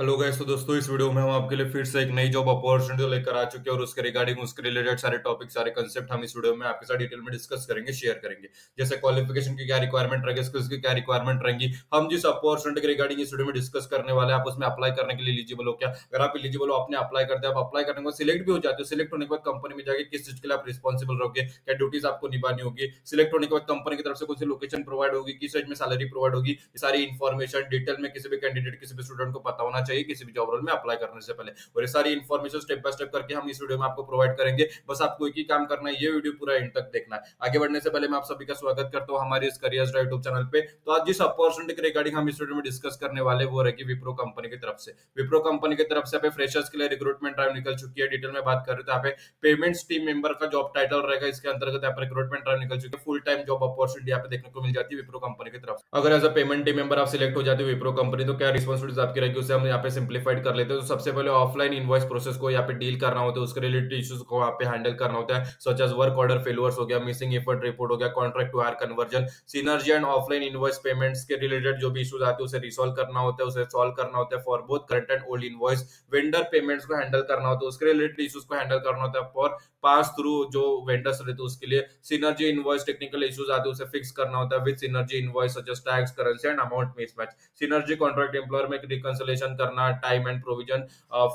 Hello guys. तो दोस्तों इस वीडियो में हम आपके लिए फिर से एक नई जॉब अपॉर्चुनिटी लेकर आ चुके हैं और उसके रिगार्डिंग उसके रिलेटेड सारे टॉपिक सारे कंसेप्ट हम इस वीडियो में आपके साथ डिटेल में डिस्कस करेंगे, शेयर करेंगे। जैसे क्वालिफिकेशन की क्या रिक्वायरमेंट रहेगी, स्किल्स की क्या रिक्वायरमेंट रहेंगी, हम जिस अपॉर्चुनिटी के रिगार्डिंग इस वीडियो में डिस्कस करने वाले हैं आप उसमें अप्लाई करने के लिए एलिजिबल हो क्या। अगर आप एलिजिबल हो, आपने अप्लाई करते हैं, आप अप्लाई करने के बाद सिलेक्ट भी हो जाते हो। सिलेक्ट होने के बाद कंपनी में जाके किस चीज के लिए आप रिस्पॉन्सिबल रहोगे, क्या ड्यूटीज आपको निभानी होगी। सिलेक्ट होने के बाद कंपनी की तरफ से कौन सी लोकेशन प्रोवाइड होगी, किस रेंज में सैलरी प्रोवाइड होगी, ये सारी इन्फॉर्मेशन डिटेल में किसी भी कैंडिडेट किसी भी स्टूडेंट को पता होना चाहिए किसी भी जॉब रोल में अप्लाई करने से पहले। और ये सारी इन्फॉर्मेशन स्टेप बाय स्टेप करके हम इस वीडियो में आपको प्रोवाइड करेंगे। बस आपको एक ही काम करना है, ये वीडियो पूरा एंड तक देखना है। आगे बढ़ने से पहले मैं आप सभी का स्वागत करता हूं हमारे इस करियर यूट्यूब चैनल पे। तो आज जिस अपॉर्चुनिटी के रिगार्डिंग हम इस वीडियो में डिस्कस करने वाले वो रहेगी विप्रो कंपनी की तरफ से। विप्रो कंपनी की तरफ से यहाँ पे फ्रेशर्स के लिए रिक्रूटमेंट ड्राइव निकल चुकी है। डिटेल में बात करें तो यहाँ पे पेमेंट्स टीम मेंबर का जॉब टाइटल रहेगा। इसके अंतर्गत यहाँ पे रिक्रूटमेंट ड्राइव निकल चुकी है। फुल टाइम जॉब अपॉर्चुनिटी यहाँ पे देखने को मिल जाती है विप्रो कंपनी की तरफ से। अगर as a payment team member आप सिलेक्ट हो जाते हो विप्रो कंपनी, तो क्या रिस्पॉन्सिबिलिटीज आपकी रहेगी उसे हम यहाँ पे सिंप्लीफाइड कर लेते हैं। तो सबसे पहले ऑफलाइन इनवॉइस प्रोसेस को यहाँ पे डील करना होता है, उसके रिलेटेड इश्यूज को यहाँ पे हैंडल करना होता है, such as work order failures हो गया, मिसिंग एफर्ट रिपोर्ट हो गया, contract to hire conversion, Synergy and offline invoice payments के रिलेटेड जो भी इश्यूज आते हैं उसे रिसॉल्व करना होता है, उसे सॉल्व करना होता है for both current and old invoice. Vendor payments को हैंडल करना होता है, उसके रिलेटेड इश्यूज को हैंडल करना होता है फॉर पास थ्रू जो वेंडर्स रहते हैं उसके लिए। सिनर्जी इनवॉइस टेक्निकल इश्यूज आते हैं उसे फिक्स करना होता है with Synergy invoice such as tax, currency and amount mismatch. Synergy contract employer में रिकंसिलेशन करना, time and provision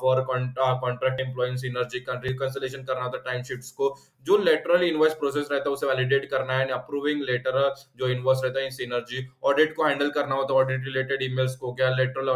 for contract employ in Synergy, reconciliation करना होता है टाइम शीट्स को। जो लेटरल इनवॉइस प्रोसेस रहता है उसे वैलिडेट करना है, अप्रूविंग लेटर जो इनवॉइस रहता है इन सिनर्जी। ऑडिट को हैंडल करना होता है, ऑडिट रिलेटेड ईमेल्स को क्या, लेटरल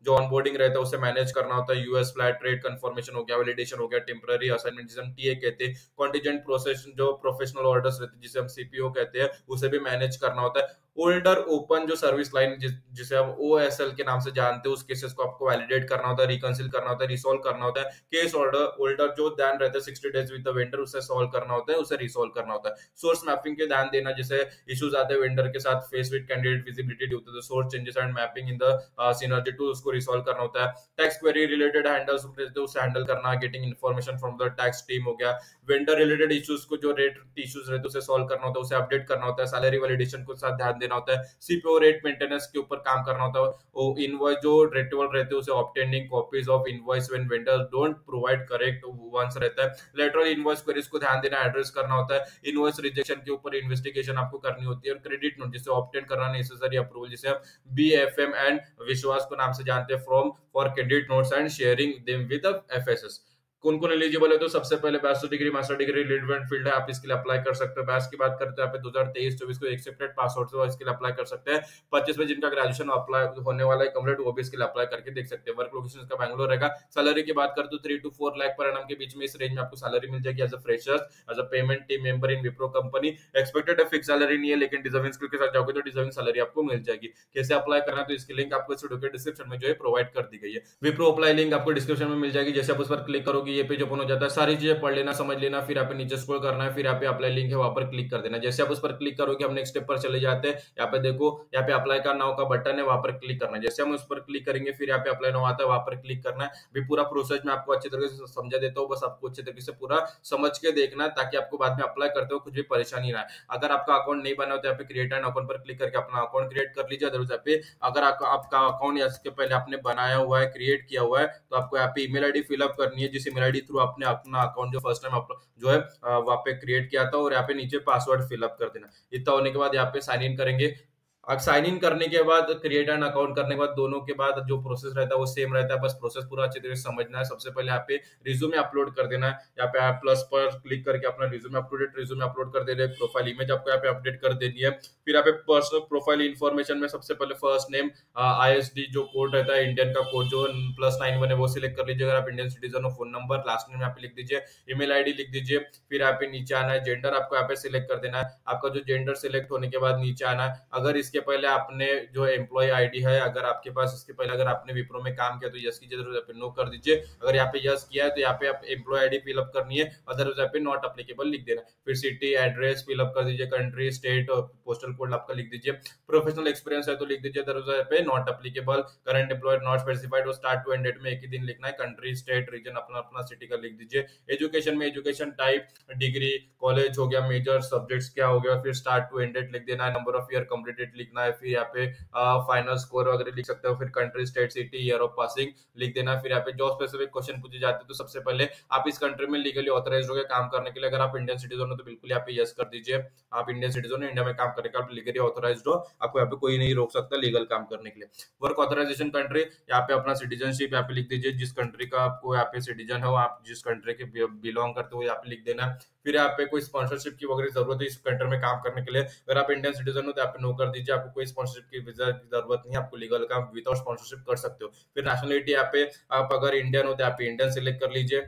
जो ऑनबोर्डिंग रहता है उसे मैनेज करना होता है, यूएस फ्लैट रेट कंफर्मेशन हो गया, वैलिडेशन हो गया, टेम्पररी असाइनमेंट जिसे हम टीए कहते हैं, कॉन्टिजेंट प्रोसेस जो प्रोफेशनल ऑर्डर्स रहते हैं जिसे हम सीपीओ कहते हैं उसे भी मैनेज करना होता है। ओल्डर ओपन जो सर्विस लाइन जिसे हम ओएसएल के नाम से जानते हैं उस केसेस को आपको वैलिडेट करना होता है, रिकंसिल करना होता है, रिसॉल्व करना होता है। केस ऑर्डर ओल्डर जो ध्यान रहता है 60 डेज विद द वेंडर उसे सॉल्व करना होता है, उसे रिसॉल्व करना होता है। सोर्स मैपिंग के ध्यान देना, जैसे इश्यूज आते हैं वेंडर के साथ face with candidate visibility due to the source changes and mapping in the Synergy to, उसको रिसॉल्व करना होता है। टैक्स क्वेरी रिलेटेड हैंडल्स उसे हैंडल करना, getting information from the tax team हो गया। वेंडर रिलेटेड इश्यूज को जो रेट इश्यूज रहते हैं उसे सॉल्व करना होता है, उसे अपडेट करना होता है। सैलरी वैलिडेशन को साथ ध्यान देना होता है। सीपीओ रेट मेंटेनेंस के ऊपर काम करना होता है। वो इनवॉइस जो रेटेबल रहते हैं उसे obtaining copies of invoice when vendor don't provide correct ones रहता है। लेटरल इनवॉइस क्वेरीज को ध्यान देना, एड्रेस करना होता है। इनवॉइस रिजेक्शन के ऊपर इन्वेस्टिगेशन आपको करनी होती है। और क्रेडिट नोट जिसे ऑब्टेन करना नेसेसरी अप्रूवल, जिसे हम बीएफएम एंड विश्वास को नाम से जानते हैं, from for credit notes and sharing them with FSS. कौन कौन एलिजिबल है, तो सबसे पहले bachelor degree master degree relevant field है, आप इसके लिए अप्लाई कर सकते हो। बैच की बात करते हैं यहाँ पे 2023-24 को एक्सेप्टेड पास आउट से इसके लिए अप्लाई कर सकते हैं। 25 में जिनका ग्रेजुएशन अप्लाई होने वाला है कंप्लीट, वो भी इसके लिए अप्लाई करके देख सकते हैं। वर्क लोकेशन इसका बैंगलोर रहेगा। सैलरी की बात करते हो 3 to 4 लाख पर एनम के बीच में इस रेंज में आपको सैलरी मिल जाएगी as a freshers, as a payment team member in Wipro company. Expected fix salary नहीं है, लेकिन डिजर्विंग स्किल के साथ जाओगे तो डिजर्विंग सैलरी आपको मिल जाएगी। कैसे अप्लाई करना है, तो इसकी लिंक आपको इस वीडियो के डिस्क्रिप्शन में जो है प्रोवाइड कर दी गई है। विप्रो अप्लाई लिंक आपको डिस्क्रिप्शन में मिल जाएगी। जैसे आप उस पर क्लिक करोगे ये पेज ओपन हो जाता है, सारी चीजें पढ़ लेना, समझ लेना, फिर आप नीचे स्क्रॉल करना है, फिर यहाँ पे अप्लाई लिंक है वहां पर क्लिक कर देना। जैसे आप उस पर क्लिक करोगे हम नेक्स्ट स्टेप पर चले जाते हैं। यहाँ पे देखो, यहाँ पे अप्लाई का नाउ का बटन है, वहां पर क्लिक करना है। जैसे हम उस पर क्लिक करेंगे फिर यहाँ पे अप्लाई नाउ आता है, वहां पर क्लिक करना है। भी पूरा प्रोसेस मैं आपको अच्छी तरीके से समझा देता हूँ, बस आपको अच्छी तरीके से पूरा समझ के देखना है ताकि आपको बाद में अप्लाई करते हो कुछ भी परेशानी ना आए। अगर आपका अकाउंट नहीं बना हो तो यहाँ पे क्रिएट एन अकाउंट पर क्लिक करके अपना अकाउंट क्रिएट कर लीजिए। अदरवाइज यहाँ पे अगर आपका अकाउंट इसके पहले आपने बनाया हुआ है, क्रिएट किया हुआ है, तो आपको यहाँ पे ईमेल आईडी फिलअप करनी है, जिस ईमेल आईडी थ्रू आपने अपना अकाउंट जो फर्स्ट टाइम जो है वहां पे क्रिएट किया था, और यहाँ पे नीचे पासवर्ड फिलअप कर देना। इतना होने के बाद यहाँ पे साइन इन करेंगे। अब साइन इन करने के बाद क्रिएट एन अकाउंट करने के बाद दोनों के बाद जो प्रोसेस रहता है वो सेम रहता है, बस प्रोसेस पूरा अच्छी तरीके से समझना है। सबसे पहले यहाँ पे रिज्यूमे अपलोड कर देना है। यहाँ पे आप प्लस पर क्लिक करके अपना रिज्यूमे अपलोड कर देना है। प्रोफाइल इमेज आपको यहाँ पे अपडेट कर देनी है। फिर यहाँ पे पर्सनल प्रोफाइल इन्फॉर्मेशन में सबसे पहले फर्स्ट नेम, आईएसडी जो कोड रहता है इंडियन का कोड जो +91 है वो सिलेक्ट कर लीजिए अगर आप इंडियन सिटीजन हो। फोन नंबर, लास्ट नेम यहाँ पे लिख दीजिए, ईमेल आईडी लिख दीजिए। फिर यहाँ पे नीचे आना है, जेंडर आपको यहाँ पे सिलेक्ट कर देना है। आपका जो जेंडर सिलेक्ट होने के बाद नीचे आना है। अगर इसके पहले आपने जो एम्प्लॉय आईडी है, अगर आपके पास इसके पहले अगर आपने विप्रो में काम किया तो यस कीजिए, यहाँ पे नो कर दीजिए। अगर यहाँ पे यस किया है तो यहाँ पे आप एम्प्लॉय आईडी फिलअप करनी है, अदरवाइज यहाँ पे नॉट अप्लीकेबल लिख देना। फिर सिटी एड्रेस फिलअप कर दीजिए, कंट्री स्टेट पोस्टल कोड आपका लिख दीजिए। प्रोफेशनल एक्सपीरियंस है तो लिख दीजिए, अदरवाइज यहाँ पे not applicable. Current employer not specified, start to end date में एक ही दिन लिखना है। कंट्री स्टेट रीजन अपना अपना सिटी का लिख दीजिए। एजुकेशन में एजुकेशन टाइप डिग्री कॉलेज हो गया, मेजर सब्जेक्ट्स क्या हो गया, फिर स्टार्ट टू एंड डेट लिख देना है। नंबर ऑफ ईयर कंप्लीटेड लिख लिखना है, फिर यहाँ पे फाइनल स्कोर वगैरह लिख सकते हो, फिर country, state, city, year of passing लिख देना। फिर यहाँ पे जो स्पेसिफिक क्वेश्चन पूछे जाते हैं तो सबसे पहले आप इस कंट्री में लीगली ऑथराइज्ड हो गए काम करने के लिए। अगर आप इंडियन सिटीजन हो तो बिल्कुल यहाँ पे यस कर दीजिए, आप इंडियन सिटीजन हो, इंडिया में काम करने के आप लीगली ऑथराइज्ड हो, आपको यहाँ पे कोई नहीं रोक सकता लीगल काम करने के लिए। वर्क ऑथराइजेशन कंट्री, यहाँ पे अपना सिटीजनशिप यहाँ पे लिख दीजिए, जिस कंट्री का आपको यहाँ पे सिटीजन हो, आप जिस कंट्री के बिलोंग करते हो यहाँ पे लिख देना। फिर यहाँ पे कोई स्पॉन्सरशिप की वगैरह जरूरत है इस कंट्री में काम करने के लिए, अगर आप इंडियन सिटीजन हो तो यहाँ पे नो कर दीजिए, आपको कोई स्पॉन्सरशिप की वीजा की जरूरत नहीं है, आपको लीगल काम विदाउट स्पॉन्सरशिप कर सकते हो। फिर नेशनलिटी, यहाँ पे आप अगर इंडियन हो तो यहाँ पे इंडियन सिलेक्ट कर लीजिए।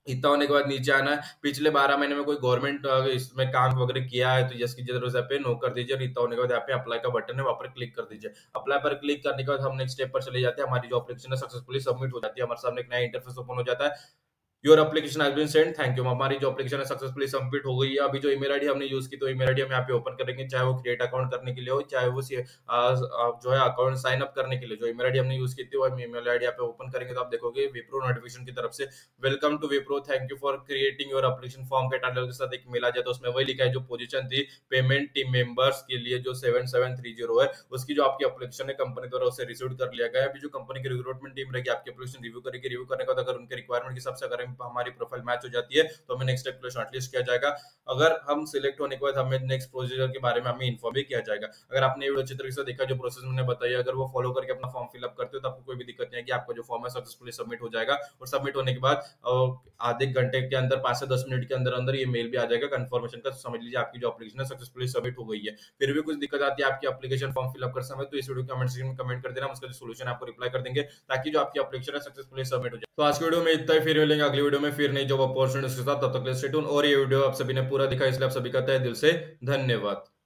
इतना होने के बाद नीचे आना है, पिछले 12 महीने में कोई गवर्नमेंट इसमें काम वगैरह किया है तो यस की जरूरत है, पे नो कर दीजिए। और इतना होने के बाद यहाँ पे अप्लाई का बटन है, वहां पर क्लिक कर दीजिए। अप्लाई पर क्लिक करने के बाद हम नेक्स्ट स्टेप पर चले जाते हैं, हमारी जो एप्लीकेशन है सक्सेसफुली सबमिट हो जाती है, हमारे सामने एक नया इंटरफेस ओपन हो जाता है। Your application has been send, thank you. हमारी जो एप्लीकेशन है सक्सेसफुली सबमिट हो गई है। अभी जो ईमेल आईडी हमने यूज की तो ईमेल आईडी हम यहाँ पे ओपन करेंगे, चाहे वो क्रिएट अकाउंट करने के लिए हो, चाहे वो जो है अकाउंट साइन अप करने के लिए। जो ईमेल आईडी हमने यूज की थी वो ईमेल आईडी यहाँ पे ओपन करेंगे तो आप देखोगे विप्रो नोटिफिकेशन की तरफ से welcome to Wipro, thank you for creating your application form के टाइटल के साथ एक मेल आ जाता है, उसमें वही लिखा है जो पोजीशन थी पेमेंट टीम मेंबर्स के लिए जो 7730 है, उसकी जो आपकी एप्लीकेशन है कंपनी द्वारा उसे रिसीव कर लिया गया है। अभी जो कंपनी की रिक्रूटमेंट टीम रहेगी आपकी एप्लीकेशन रिव्यू करेगी, रिव्यू करने के बाद अगर उनके रिक्वायरमेंट के हिसाब से अगर हमारी प्रोफाइल मैच हो जाती है तो हमें नेक्स्ट स्टेप के लिए शॉर्टलिस्ट किया जाएगा। अगर हम सिलेक्ट होने के बाद हमें नेक्स्ट प्रोसीजर के बारे में हमें इन्फॉर्म भी किया जाएगा। अगर आपने ये वीडियो अच्छी तरीके से देखा, जो प्रोसेस मैंने बताया, अगर वो फॉलो करके अपना फॉर्म फिलअप करते हो तो आपको कोई भी दिक्कत नहीं है कि आपका जो फॉर्म है सक्सेसफुली सबमिट हो जाएगा। और सबमिट होने के बाद आधे घंटे के अंदर 5 से 10 मिनट के अंदर अंदर ये मेल भी आ जाएगा कंफर्मेशन का, समझ लीजिए आपकी जो एप्लीकेशन है सक्सेसफुली सबमिट हो गई है। फिर भी कुछ दिक्कत आती है आपकी एप्लीकेशन फॉर्म फिलअप कर समय तो इस वीडियो कमेंट सेक्शन में कमेंट कर देना, उसका जो सोल्यूशन आपको रिप्लाई कर देंगे ताकि जो आपकी एप्लीकेशन है सक्सेसफुली सबमिट हो जाए। तो आज की वीडियो में इतना ही, फिर मिलेंगे अगली वीडियो में फिर नई जॉब अपॉर्चुनिटीज के साथ, तब तक स्टे ट्यून। और ये वीडियो आप सभी ने पूरा दिखा इसलिए आप सभी का तहे दिल से धन्यवाद।